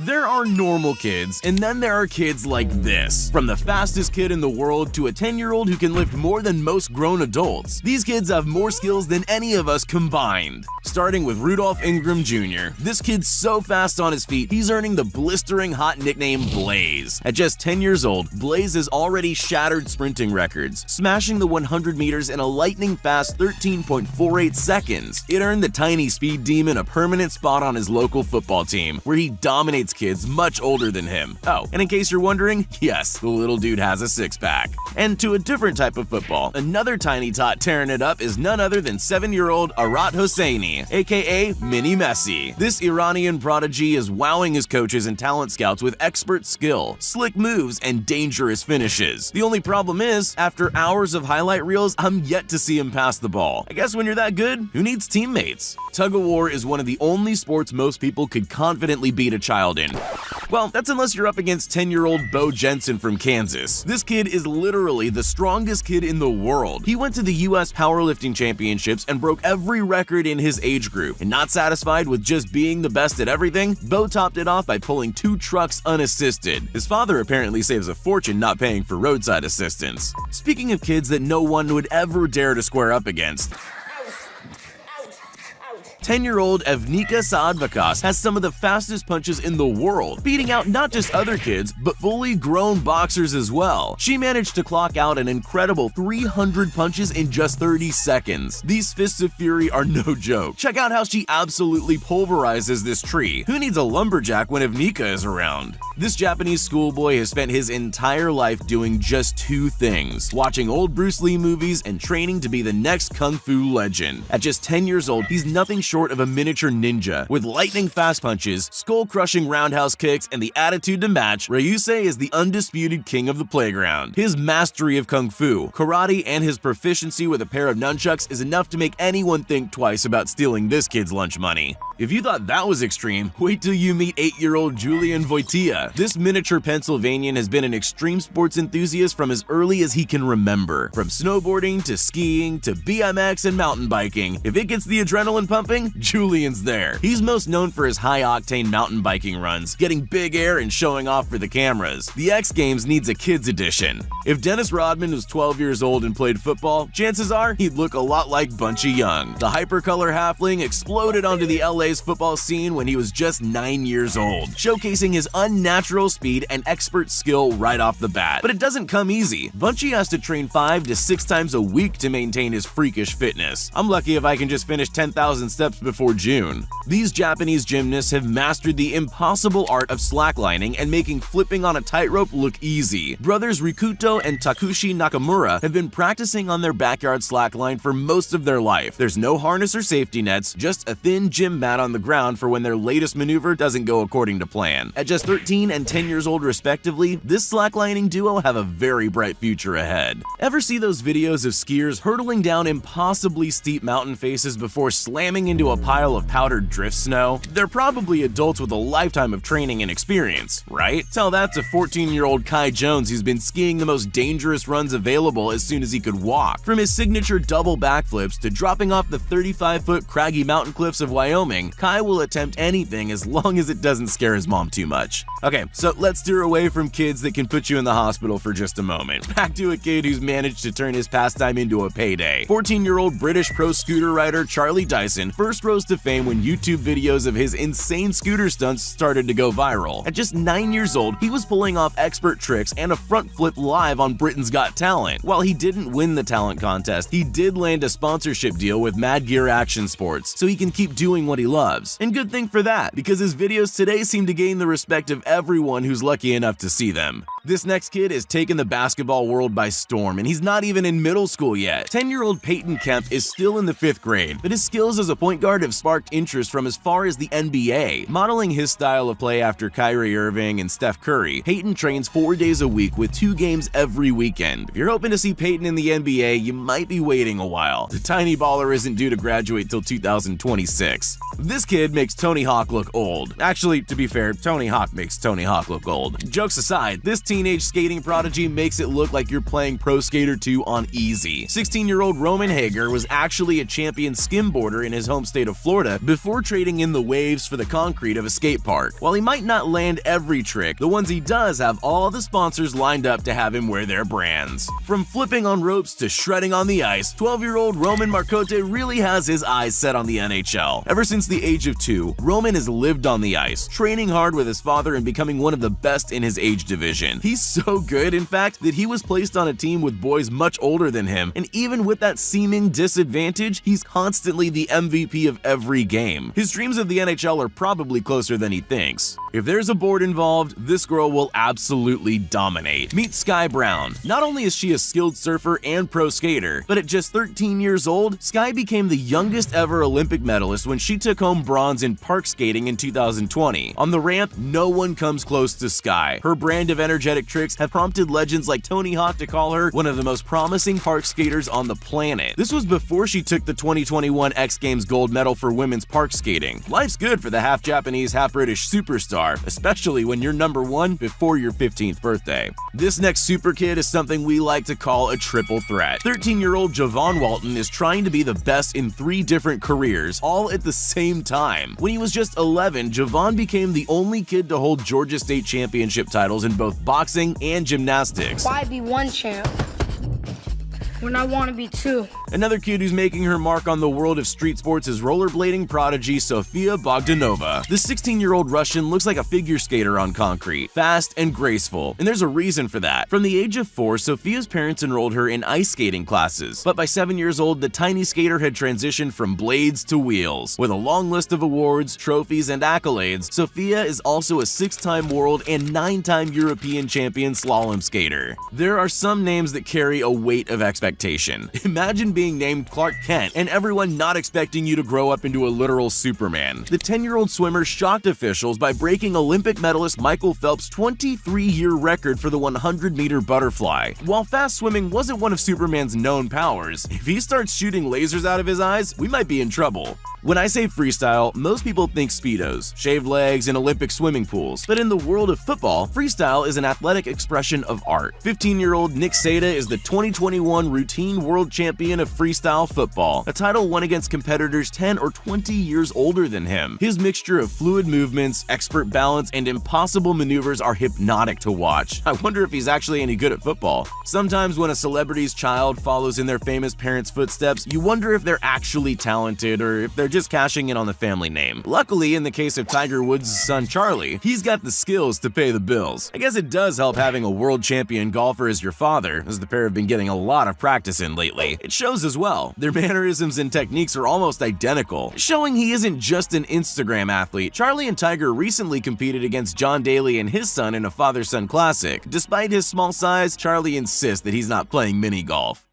There are normal kids, and then there are kids like this. From the fastest kid in the world to a 10-year-old who can lift more than most grown adults. These kids have more skills than any of us combined. Starting with Rudolph Ingram Jr. This kid's so fast on his feet, he's earning the blistering hot nickname Blaze. At just 10 years old, Blaze has already shattered sprinting records, smashing the 100 meters in a lightning-fast 13.48 seconds. It earned the tiny speed demon a permanent spot on his local football team, where he dominates kids much older than him. Oh, and in case you're wondering, yes, the little dude has a six-pack. And to a different type of football, another tiny tot tearing it up is none other than 7-year-old Arat Hosseini, aka Mini Messi. This Iranian prodigy is wowing his coaches and talent scouts with expert skill, slick moves, and dangerous finishes. The only problem is, after hours of highlight reels, I'm yet to see him pass the ball. I guess when you're that good, who needs teammates? Tug-of-war is one of the only sports most people could confidently beat a child in. Well, that's unless you're up against 10-year-old Bo Jensen from Kansas. This kid is literally the strongest kid in the world. He went to the US Powerlifting Championships and broke every record in his age group. And not satisfied with just being the best at everything, Bo topped it off by pulling 2 trucks unassisted. His father apparently saves a fortune not paying for roadside assistance. Speaking of kids that no one would ever dare to square up against, 10-year-old Evnika Saadvakas has some of the fastest punches in the world, beating out not just other kids, but fully grown boxers as well. She managed to clock out an incredible 300 punches in just 30 seconds. These fists of fury are no joke. Check out how she absolutely pulverizes this tree. Who needs a lumberjack when Evnika is around? This Japanese schoolboy has spent his entire life doing just 2 things: watching old Bruce Lee movies and training to be the next kung fu legend. At just 10 years old, he's nothing short of a miniature ninja. With lightning fast punches, skull-crushing roundhouse kicks, and the attitude to match, Ryusei is the undisputed king of the playground. His mastery of kung fu, karate, and his proficiency with a pair of nunchucks is enough to make anyone think twice about stealing this kid's lunch money. If you thought that was extreme, wait till you meet 8-year-old Julian Wojtyła. This miniature Pennsylvanian has been an extreme sports enthusiast from as early as he can remember. From snowboarding to skiing to BMX and mountain biking, if it gets the adrenaline pumping, Julian's there. He's most known for his high-octane mountain biking runs, getting big air and showing off for the cameras. The X Games needs a kids edition. If Dennis Rodman was 12 years old and played football, chances are he'd look a lot like Bunchy Young. The hypercolor halfling exploded onto the LA's football scene when he was just 9 years old, showcasing his unnatural speed and expert skill right off the bat. But it doesn't come easy. Bunchy has to train 5 to 6 times a week to maintain his freakish fitness. I'm lucky if I can just finish 10,000 steps before June. These Japanese gymnasts have mastered the impossible art of slacklining and making flipping on a tightrope look easy. Brothers Rikuto and Takushi Nakamura have been practicing on their backyard slackline for most of their life. There's no harness or safety nets, just a thin gym mat on the ground for when their latest maneuver doesn't go according to plan. At just 13 and 10 years old respectively, this slacklining duo have a very bright future ahead. Ever see those videos of skiers hurtling down impossibly steep mountain faces before slamming into a pile of powdered drift snow? They're probably adults with a lifetime of training and experience, right? Tell that to 14-year-old Kai Jones, who's been skiing the most dangerous runs available as soon as he could walk. From his signature double backflips to dropping off the 35-foot craggy mountain cliffs of Wyoming, Kai will attempt anything as long as it doesn't scare his mom too much. Okay, so let's steer away from kids that can put you in the hospital for just a moment. Back to a kid who's managed to turn his pastime into a payday. 14-year-old British pro scooter rider Charlie Dyson first rose to fame when YouTube videos of his insane scooter stunts started to go viral. At just 9 years old, he was pulling off expert tricks and a front flip live on Britain's Got Talent. While he didn't win the talent contest, he did land a sponsorship deal with Mad Gear Action Sports, so he can keep doing what he loves. And good thing for that, because his videos today seem to gain the respect of everyone who's lucky enough to see them. This next kid has taken the basketball world by storm, and he's not even in middle school yet. 10-year-old Peyton Kemp is still in the 5th grade, but his skills as a point guard have sparked interest from as far as the NBA. Modeling his style of play after Kyrie Irving and Steph Curry, Peyton trains 4 days a week with 2 games every weekend. If you're hoping to see Peyton in the NBA, you might be waiting a while. The tiny baller isn't due to graduate till 2026. This kid makes Tony Hawk look old. Actually, to be fair, Tony Hawk makes Tony Hawk look old. Jokes aside, this teenage skating prodigy makes it look like you're playing Pro Skater 2 on easy. 16-year-old Roman Hager was actually a champion skimboarder in his home state of Florida before trading in the waves for the concrete of a skate park. While he might not land every trick, the ones he does have all the sponsors lined up to have him wear their brands. From flipping on ropes to shredding on the ice, 12-year-old Roman Marcotte really has his eyes set on the NHL. Ever since the age of 2, Roman has lived on the ice, training hard with his father and becoming one of the best in his age division. He's so good, in fact, that he was placed on a team with boys much older than him, and even with that seeming disadvantage, he's constantly the MVP of every game. His dreams of the NHL are probably closer than he thinks. If there's a board involved, this girl will absolutely dominate. Meet Sky Brown. Not only is she a skilled surfer and pro skater, but at just 13 years old, Sky became the youngest ever Olympic medalist when she took home bronze in park skating in 2020. On the ramp, no one comes close to Sky. Her brand of energetic tricks have prompted legends like Tony Hawk to call her one of the most promising park skaters on the planet. This was before she took the 2021 X Games gold medal for women's park skating. Life's good for the half-Japanese, half-British superstar, especially when you're number 1 before your 15th birthday. This next super kid is something we like to call a triple threat. 13-year-old Javon Walton is trying to be the best in 3 different careers, all at the same time. When he was just 11, Javon became the only kid to hold Georgia State championship titles in both boxing and gymnastics. Why be 1 champ when I want to be 2? Another kid who's making her mark on the world of street sports is rollerblading prodigy Sofia Bogdanova. This 16-year-old Russian looks like a figure skater on concrete, fast and graceful, and there's a reason for that. From the age of 4, Sofia's parents enrolled her in ice skating classes, but by 7 years old, the tiny skater had transitioned from blades to wheels. With a long list of awards, trophies, and accolades, Sofia is also a 6-time world and 9-time European champion slalom skater. There are some names that carry a weight of expectation. Imagine being named Clark Kent and everyone not expecting you to grow up into a literal Superman. The 10-year-old swimmer shocked officials by breaking Olympic medalist Michael Phelps' 23-year record for the 100-meter butterfly. While fast swimming wasn't one of Superman's known powers, if he starts shooting lasers out of his eyes, we might be in trouble. When I say freestyle, most people think Speedos, shaved legs, and Olympic swimming pools. But in the world of football, freestyle is an athletic expression of art. 15-year-old Nick Seda is the 2021 routine world champion of freestyle football, a title won against competitors 10 or 20 years older than him. His mixture of fluid movements, expert balance, and impossible maneuvers are hypnotic to watch. I wonder if he's actually any good at football. Sometimes when a celebrity's child follows in their famous parents' footsteps, you wonder if they're actually talented or if they're just cashing in on the family name. Luckily, in the case of Tiger Woods' son Charlie, he's got the skills to pay the bills. I guess it does help having a world champion golfer as your father, as the pair have been getting a lot of practice in lately. It shows as well. Their mannerisms and techniques are almost identical, showing he isn't just an Instagram athlete. Charlie and Tiger recently competed against John Daly and his son in a father-son classic. Despite his small size, Charlie insists that he's not playing mini golf.